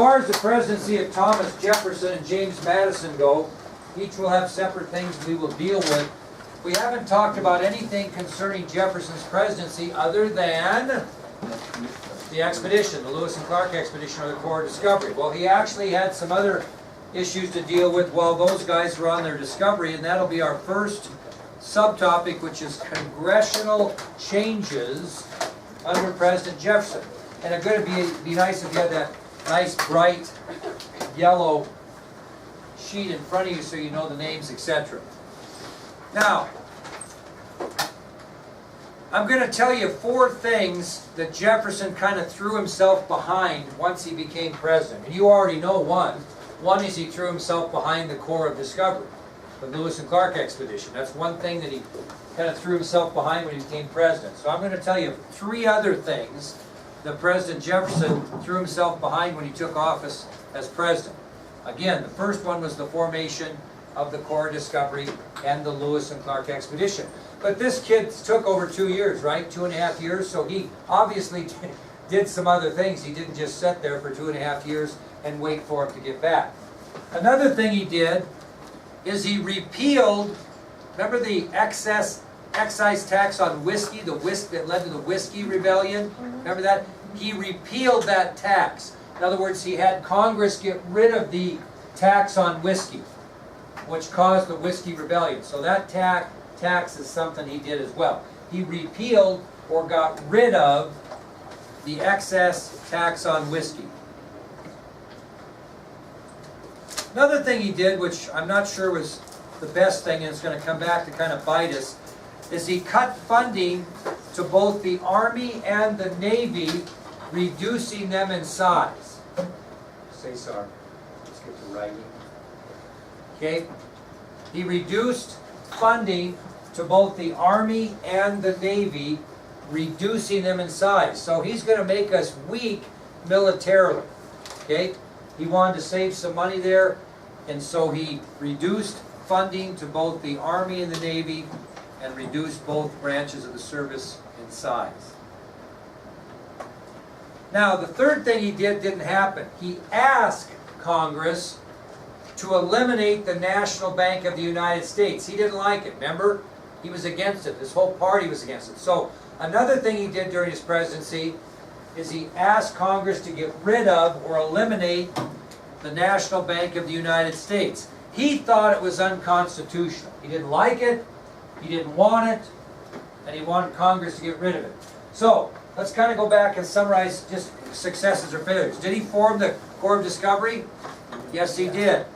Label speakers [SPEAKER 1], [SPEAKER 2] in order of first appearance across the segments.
[SPEAKER 1] far as the presidency of Thomas Jefferson and James Madison go, each will have separate things we will deal with. We haven't talked about anything concerning Jefferson's presidency other than the expedition, the Lewis and Clark expedition, or the Corps of Discovery. Well, he actually had some other issues to deal with while those guys were on their discovery, and that'll be our first subtopic, which is congressional changes under President Jefferson. And it's going to be nice if you had that nice bright yellow sheet in front of you so you know the names, etc. Now, I'm going to tell you 4 things that Jefferson kind of threw himself behind once he became president. And you already know one. One is he threw himself behind the Corps of Discovery, the Lewis and Clark expedition. That's one thing that he kind of threw himself behind when he became president. So I'm going to tell you 3 other things that President Jefferson threw himself behind when he took office as president. Again, the first one was the formation of the Corps of Discovery and the Lewis and Clark expedition. But this kid took over 2 years, right? 2.5 years, so he obviously did some other things. He didn't just sit there for 2.5 years and wait for him to get back. Another thing he did is he repealed, remember the excise tax on whiskey, that led to the Whiskey Rebellion? Remember that? He repealed that tax. In other words, he had Congress get rid of the tax on whiskey, which caused the Whiskey Rebellion. So that tax is something he did as well. He repealed or got rid of the excess tax on whiskey. Another thing he did, which I'm not sure was the best thing, and it's going to come back to kind of bite us, is he cut funding to both the Army and the Navy, reducing them in size. Say sorry. Let's get to writing. Okay? He reduced funding to both the Army and the Navy, reducing them in size. So he's going to make us weak militarily. Okay? He wanted to save some money there, and so he reduced funding to both the Army and the Navy and reduced both branches of the service in size. Now, the third thing he did didn't happen. He asked Congress to eliminate the National Bank of the United States. He didn't like it, remember? He was against it. His whole party was against it. So, another thing he did during his presidency is he asked Congress to get rid of or eliminate the National Bank of the United States. He thought it was unconstitutional. He didn't like it, he didn't want it, and he wanted Congress to get rid of it. So, let's kind of go back and summarize just successes or failures. Did he form the Corps of Discovery? Yes, he did.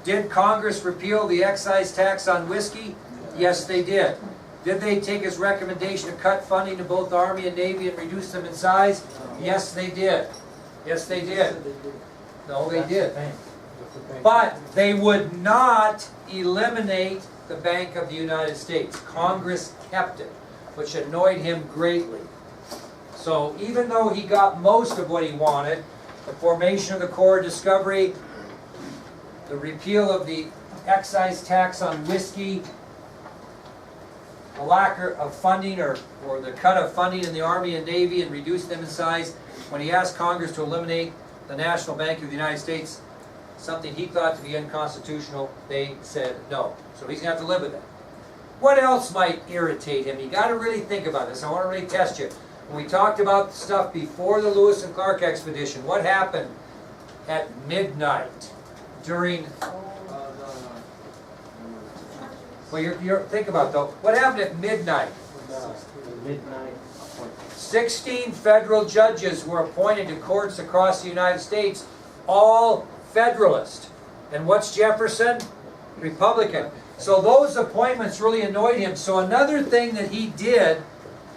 [SPEAKER 1] Did Congress repeal the excise tax on whiskey? Yes, they did. Did they take his recommendation to cut funding to both Army and Navy and reduce them in size? Yes, they did. Yes, they did. No, they did. But they would not eliminate the Bank of the United States. Congress kept it, which annoyed him greatly. So even though he got most of what he wanted, the formation of the Corps of Discovery, the repeal of the excise tax on whiskey, the lack of funding or the cut of funding in the Army and Navy and reduce them in size, when he asked Congress to eliminate the National Bank of the United States, something he thought to be unconstitutional, they said no. So he's going to have to live with that. What else might irritate him? You got to really think about this. I want to really test you. When we talked about the stuff before the Lewis and Clark expedition, what happened at midnight during... Well, think about though. What happened at midnight? 16 federal judges were appointed to courts across the United States, all Federalist. And what's Jefferson? Republican. So those appointments really annoyed him. So another thing that he did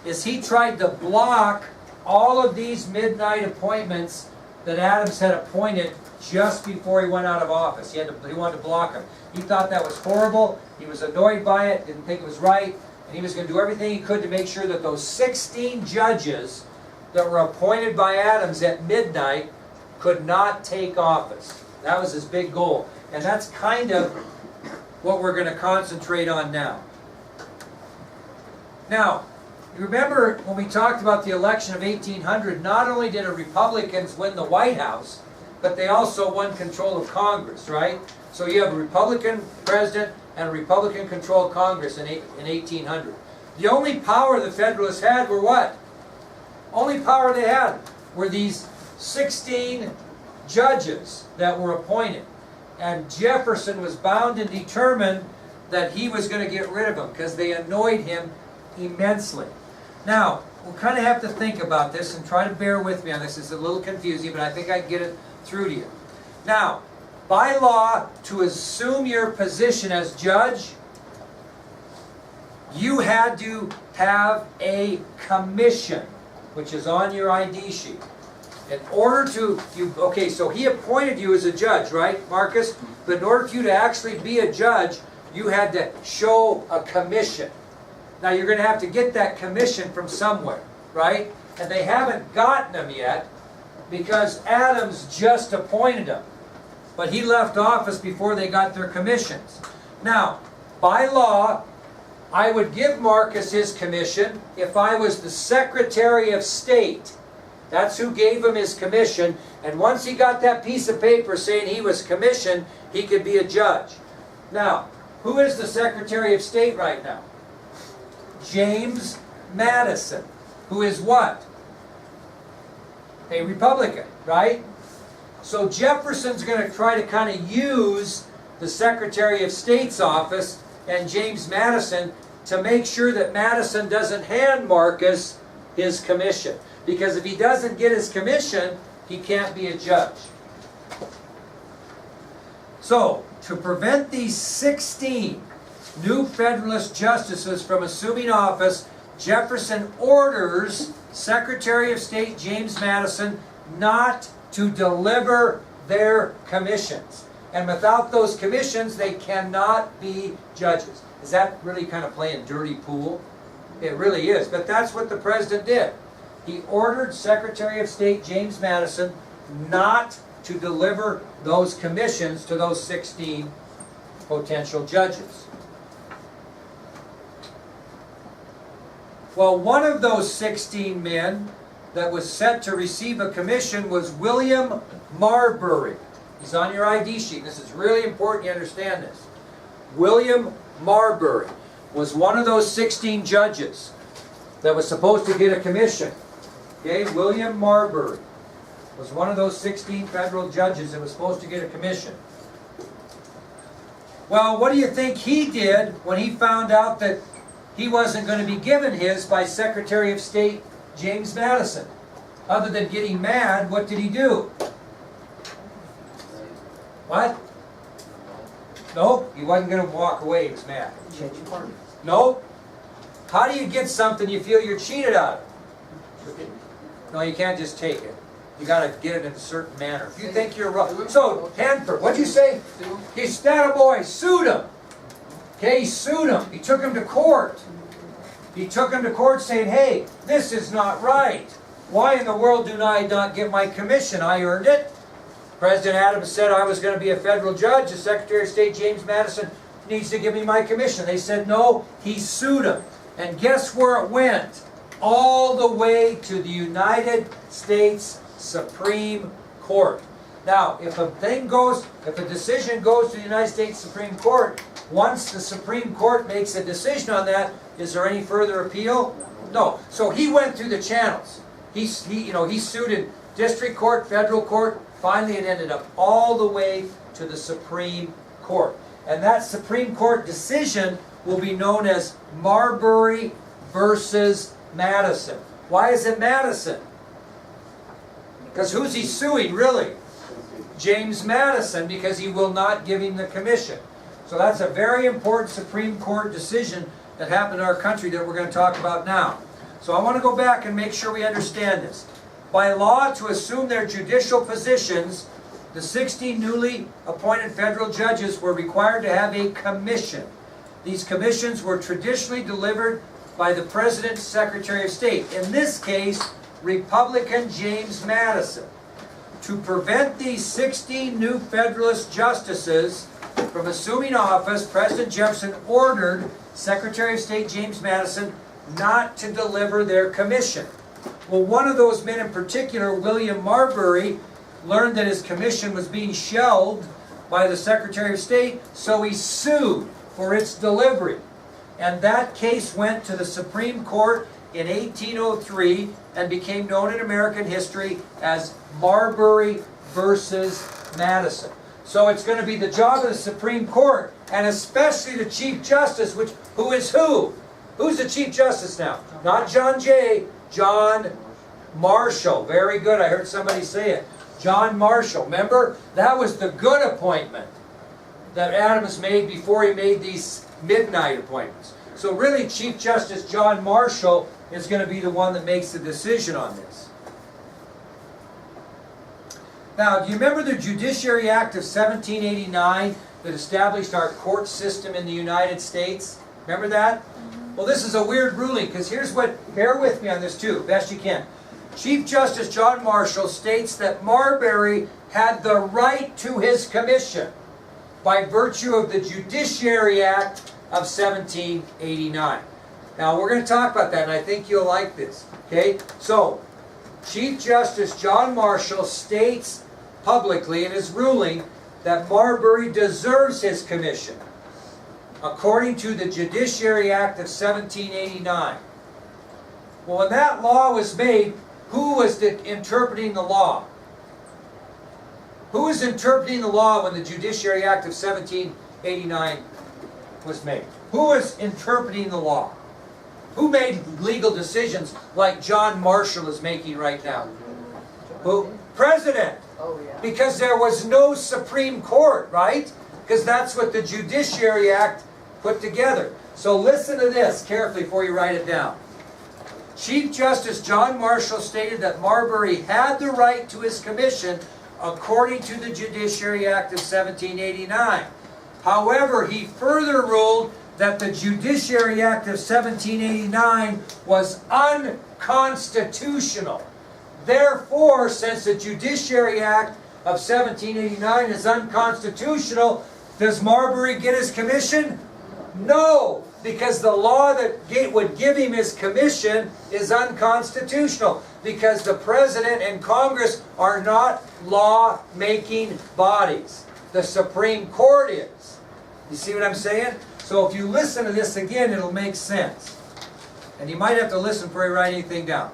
[SPEAKER 1] is he tried to block all of these midnight appointments that Adams had appointed just before he went out of office. He wanted to block them. He thought that was horrible. He was annoyed by it, didn't think it was right, and he was going to do everything he could to make sure that those 16 judges that were appointed by Adams at midnight could not take office. That was his big goal. And that's kind of what we're going to concentrate on now. Now, you remember when we talked about the election of 1800, not only did the Republicans win the White House, but they also won control of Congress, right? So you have a Republican president and a Republican-controlled Congress in 1800. The only power the Federalists had were what? Only power they had were these 16 judges that were appointed. And Jefferson was bound and determined that he was going to get rid of them because they annoyed him immensely. Now, we'll kind of have to think about this and try to bear with me on this. It's a little confusing, but I think I can get it through to you. Now, by law, to assume your position as judge, you had to have a commission, which is on your ID sheet. In order to, okay, so he appointed you as a judge, right, Marcus? But in order for you to actually be a judge, you had to show a commission. Now you're going to have to get that commission from somewhere, right? And they haven't gotten them yet because Adams just appointed them. But he left office before they got their commissions. Now, by law, I would give Marcus his commission if I was the Secretary of State. That's who gave him his commission. And once he got that piece of paper saying he was commissioned, he could be a judge. Now, who is the Secretary of State right now? James Madison, who is what? A Republican, right? So Jefferson's going to try to kind of use the Secretary of State's office and James Madison to make sure that Madison doesn't hand Marcus his commission. Because if he doesn't get his commission, he can't be a judge. So, to prevent these 16 new Federalist justices from assuming office, Jefferson orders Secretary of State James Madison not to deliver their commissions. And without those commissions, they cannot be judges. Is that really kind of playing dirty pool? It really is. But that's what the president did. He ordered Secretary of State James Madison not to deliver those commissions to those 16 potential judges. Well, one of those 16 men that was set to receive a commission was William Marbury. He's on your ID sheet. This is really important you understand this. William Marbury was one of those 16 judges that was supposed to get a commission. Okay, William Marbury was one of those 16 federal judges that was supposed to get a commission. Well, what do you think he did when he found out that he wasn't going to be given his by Secretary of State James Madison? Other than getting mad, what did he do? What? Nope, he wasn't going to walk away, he was mad. Nope. How do you get something you feel you're cheated out of? No, you can't just take it. You got to get it in a certain manner. If you think you're wrong. So, Hanford, what'd you say? He's that boy, sued him. Okay, he sued him. He took him to court. He took him to court saying, hey, this is not right. Why in the world do I not get my commission? I earned it. President Adams said I was going to be a federal judge. The Secretary of State, James Madison, needs to give me my commission. They said no. He sued him. And guess where it went? All the way to the United States Supreme Court. Now, if a decision goes to the United States Supreme Court, once the Supreme Court makes a decision on that, is there any further appeal? No. So he went through the channels. He sued in district court, federal court. Finally, it ended up all the way to the Supreme Court. And that Supreme Court decision will be known as Marbury versus Madison. Why is it Madison? Because who's he suing, really? James Madison, because he will not give him the commission. So that's a very important Supreme Court decision that happened in our country that we're going to talk about now. So I want to go back and make sure we understand this. By law, to assume their judicial positions, the 16 newly appointed federal judges were required to have a commission. These commissions were traditionally delivered by the President's Secretary of State. In this case, Republican James Madison. To prevent these 16 new Federalist justices from assuming office, President Jefferson ordered Secretary of State James Madison not to deliver their commission. Well, one of those men in particular, William Marbury, learned that his commission was being shelved by the Secretary of State, so he sued for its delivery. And that case went to the Supreme Court in 1803 and became known in American history as Marbury versus Madison. So it's going to be the job of the Supreme Court, and especially the Chief Justice, who is who? Who's the Chief Justice now? Not John Jay, John Marshall. Very good, I heard somebody say it. John Marshall. Remember? That was the good appointment that Adams made before he made these midnight appointments. So really, Chief Justice John Marshall is going to be the one that makes the decision on this. Now, do you remember the Judiciary Act of 1789 that established our court system in the United States? Remember that? Well, this is a weird ruling, because here's what, bear with me on this too, best you can. Chief Justice John Marshall states that Marbury had the right to his commission by virtue of the Judiciary Act of 1789. Now, we're going to talk about that, and I think you'll like this. Okay? So, Chief Justice John Marshall states publicly in his ruling that Marbury deserves his commission according to the Judiciary Act of 1789. Well, when that law was made, who was interpreting the law? Who was interpreting the law when the Judiciary Act of 1789 was made? Who was interpreting the law? Who made legal decisions like John Marshall is making right now? Who? President.
[SPEAKER 2] Oh, yeah.
[SPEAKER 1] Because there was no Supreme Court, right? Because that's what the Judiciary Act put together. So listen to this carefully before you write it down. Chief Justice John Marshall stated that Marbury had the right to his commission according to the Judiciary Act of 1789. However, he further ruled that the Judiciary Act of 1789 was unconstitutional. Therefore, since the Judiciary Act of 1789 is unconstitutional, does Marbury get his commission? No, because the law that would give him his commission is unconstitutional, because the President and Congress are not law-making bodies. The Supreme Court is. You see what I'm saying? So if you listen to this again, it'll make sense. And you might have to listen before you write anything down.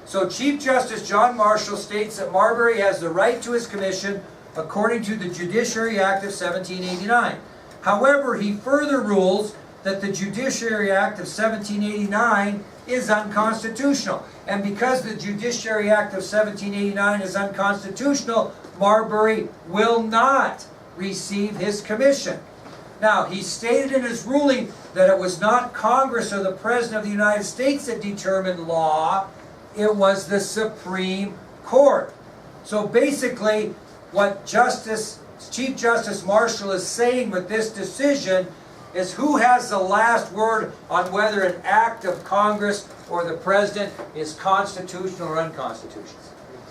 [SPEAKER 1] So Chief Justice John Marshall states that Marbury has the right to his commission according to the Judiciary Act of 1789. However, he further rules that the Judiciary Act of 1789 is unconstitutional. And because the Judiciary Act of 1789 is unconstitutional, Marbury will not receive his commission. Now, he stated in his ruling that it was not Congress or the President of the United States that determined law, it was the Supreme Court. So basically, what Chief Justice Marshall is saying with this decision is who has the last word on whether an act of Congress or the President is constitutional or unconstitutional?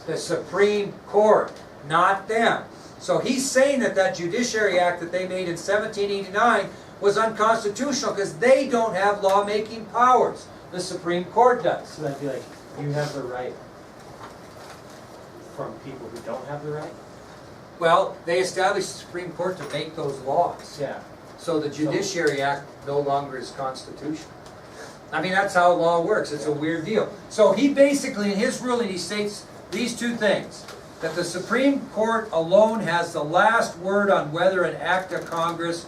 [SPEAKER 1] The Supreme Court, not them. So he's saying that that Judiciary Act that they made in 1789 was unconstitutional because they don't have lawmaking powers. The Supreme Court does.
[SPEAKER 3] So that'd be like, you have the right from people who don't have the right?
[SPEAKER 1] Well, they established the Supreme Court to make those laws.
[SPEAKER 3] Yeah.
[SPEAKER 1] So the Judiciary Act no longer is constitutional. I mean, that's how law works. It's a weird deal. So he basically, in his ruling, he states these two things. That the Supreme Court alone has the last word on whether an act of Congress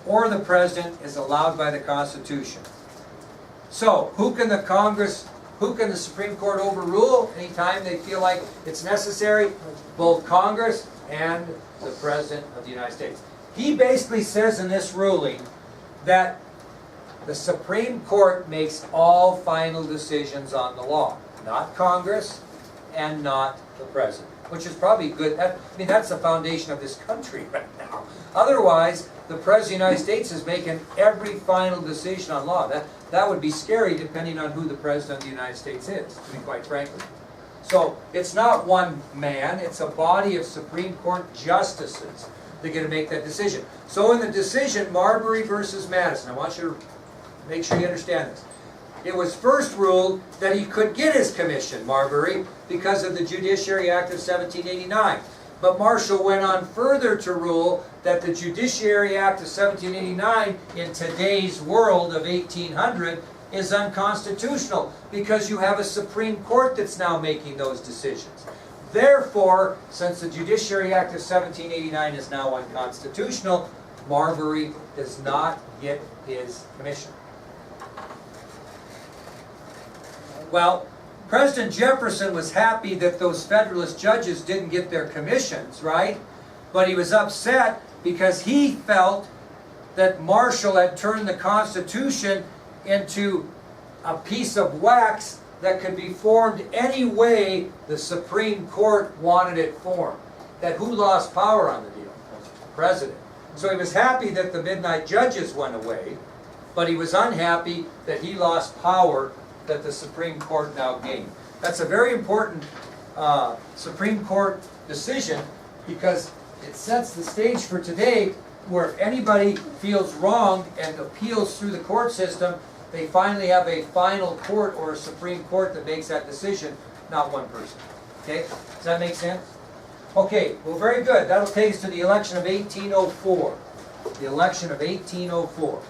[SPEAKER 1] or the President is allowed by the Constitution. So, who can the Supreme Court overrule anytime they feel like it's necessary? Both Congress and the President of the United States. He basically says in this ruling that the Supreme Court makes all final decisions on the law, not Congress and not the President, which is probably good. I mean, that's the foundation of this country right now. Otherwise, the President of the United States is making every final decision on law. That would be scary depending on who the President of the United States is, to be quite frankly. So, it's not one man, it's a body of Supreme Court justices that are going to make that decision. So in the decision, Marbury versus Madison, I want you to make sure you understand this. It was first ruled that he could get his commission, Marbury, because of the Judiciary Act of 1789. But Marshall went on further to rule that the Judiciary Act of 1789 in today's world of 1800 is unconstitutional because you have a Supreme Court that's now making those decisions. Therefore, since the Judiciary Act of 1789 is now unconstitutional, Marbury does not get his commission. Well, President Jefferson was happy that those Federalist judges didn't get their commissions, right? But he was upset because he felt that Marshall had turned the Constitution into a piece of wax that could be formed any way the Supreme Court wanted it formed. That who lost power on the deal? The President. So he was happy that the midnight judges went away, but he was unhappy that he lost power that the Supreme Court now gained. That's a very important Supreme Court decision because it sets the stage for today where if anybody feels wronged and appeals through the court system, they finally have a final court or a Supreme Court that makes that decision, not one person. Okay? Does that make sense? Okay, well very good. That'll take us to the election of 1804. The election of 1804.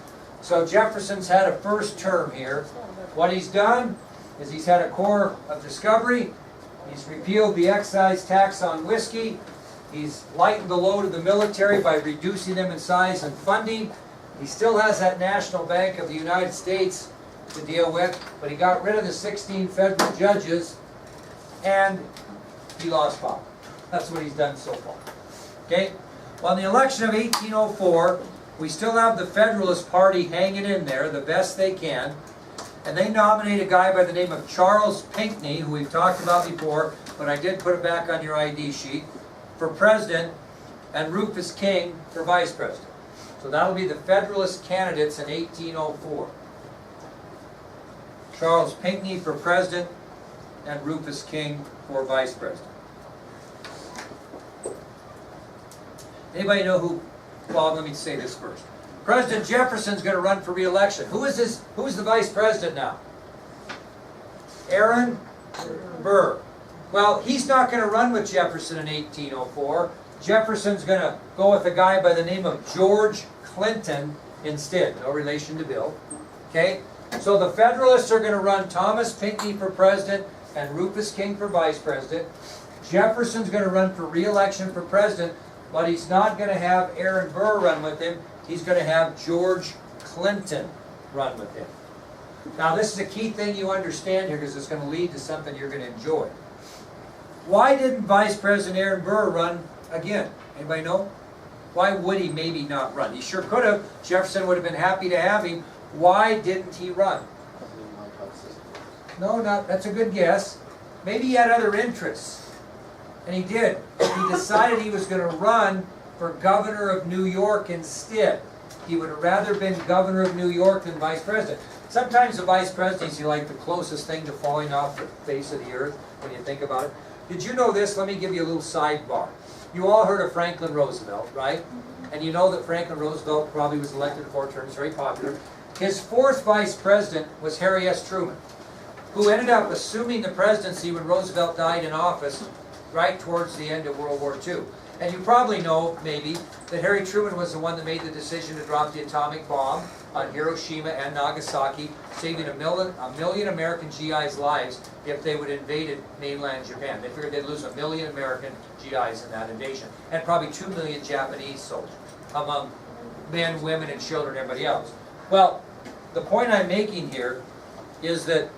[SPEAKER 1] So Jefferson's had a first term here. What he's done is he's had a Corps of Discovery. He's repealed the excise tax on whiskey. He's lightened the load of the military by reducing them in size and funding. He still has that National Bank of the United States to deal with, but he got rid of the 16 federal judges and he lost power. That's what he's done so far. Okay? Well, in the election of 1804, we still have the Federalist Party hanging in there the best they can. And they nominate a guy by the name of Charles Pinckney, who we've talked about before, but I did put it back on your ID sheet, for president, and Rufus King for vice president. So that'll be the Federalist candidates in 1804. Charles Pinckney for president, and Rufus King for vice president. Anybody know who? Well, let me say this first. President Jefferson's going to run for re-election. Who's the vice president now? Aaron Burr. Well, he's not going to run with Jefferson in 1804. Jefferson's going to go with a guy by the name of George Clinton instead. No relation to Bill. Okay? So the Federalists are going to run Thomas Pinckney for president and Rufus King for vice president. Jefferson's going to run for re-election for president, but he's not going to have Aaron Burr run with him. He's going to have George Clinton run with him. Now this is a key thing you understand here because it's going to lead to something you're going to enjoy. Why didn't Vice President Aaron Burr run again? Anybody know? Why would he maybe not run? He sure could have. Jefferson would have been happy to have him. Why didn't he run? No, that's a good guess. Maybe he had other interests. And he did. He decided he was going to run for governor of New York instead. He would have rather been governor of New York than vice president. Sometimes the vice presidency is like the closest thing to falling off the face of the earth when you think about it. Did you know this? Let me give you a little sidebar. You all heard of Franklin Roosevelt, right? And you know that Franklin Roosevelt probably was elected 4 terms, very popular. His 4th vice president was Harry S. Truman, who ended up assuming the presidency when Roosevelt died in office right towards the end of World War II. And you probably know, maybe, that Harry Truman was the one that made the decision to drop the atomic bomb on Hiroshima and Nagasaki, saving a million American GIs' lives if they would have invaded mainland Japan. They figured they'd lose 1 million American GIs in that invasion, and probably 2 million Japanese soldiers, among men, women, and children, and everybody else. Well, the point I'm making here is that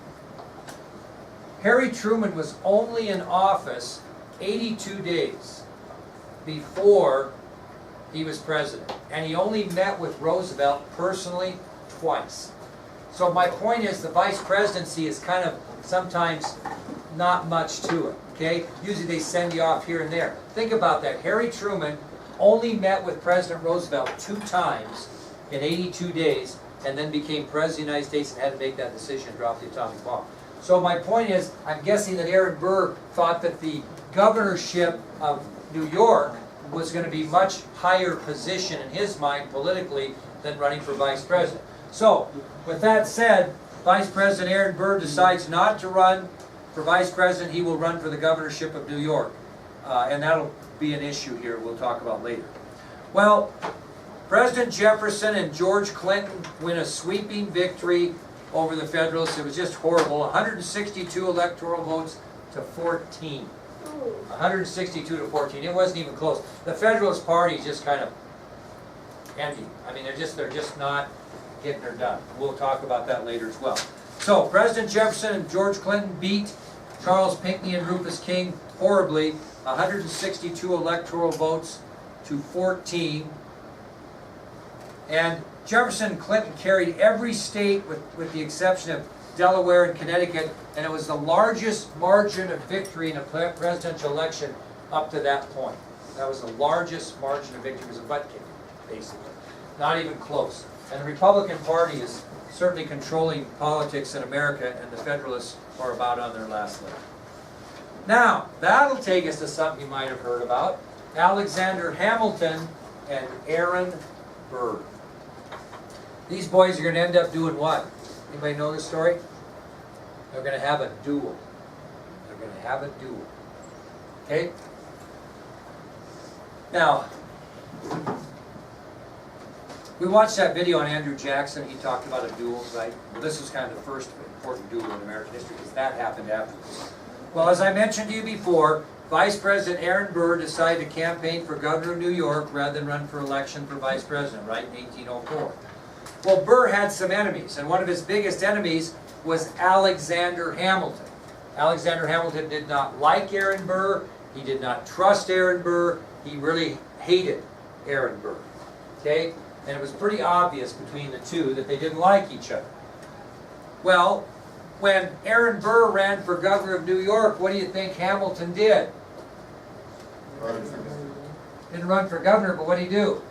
[SPEAKER 1] Harry Truman was only in office 82 days before he was president. And he only met with Roosevelt personally twice. So my point is the vice presidency is kind of sometimes not much to it. Okay? Usually they send you off here and there. Think about that. Harry Truman only met with President Roosevelt 2 times in 82 days and then became president of the United States and had to make that decision to drop the atomic bomb. So my point is, I'm guessing that Aaron Burr thought that the governorship of New York was going to be much higher position in his mind politically than running for vice president. So, with that said, Vice President Aaron Burr decides not to run for vice president, he will run for the governorship of New York. And that'll be an issue here we'll talk about later. Well, President Jefferson and George Clinton win a sweeping victory over the Federalists. It was just horrible. 162 electoral votes to 14. 162 to 14. It wasn't even close. The Federalist Party just kind of empty. I mean, they're just not getting her done. We'll talk about that later as well. So, President Jefferson and George Clinton beat Charles Pinckney and Rufus King horribly. 162 electoral votes to 14. And Jefferson and Clinton carried every state with the exception of Delaware and Connecticut, and it was the largest margin of victory in a presidential election up to that point. That was the largest margin of victory. It was a butt kick, basically. Not even close. And the Republican Party is certainly controlling politics in America, and the Federalists are about on their last leg. Now, that'll take us to something you might have heard about. Alexander Hamilton and Aaron Burr. These boys are going to end up doing what? Anybody know this story? They're going to have a duel. They're going to have a duel. Okay? Now, we watched that video on Andrew Jackson. He talked about a duel, right? Well, this was kind of the first important duel in American history because that happened afterwards. Well, as I mentioned to you before, Vice President Aaron Burr decided to campaign for governor of New York rather than run for election for vice president, right, in 1804. Well, Burr had some enemies, and one of his biggest enemies was Alexander Hamilton. Alexander Hamilton did not like Aaron Burr. He did not trust Aaron Burr. He really hated Aaron Burr. Okay? And it was pretty obvious between the two that they didn't like each other. Well, when Aaron Burr ran for governor of New York, what do you think Hamilton did? Didn't run for governor, but what did he do?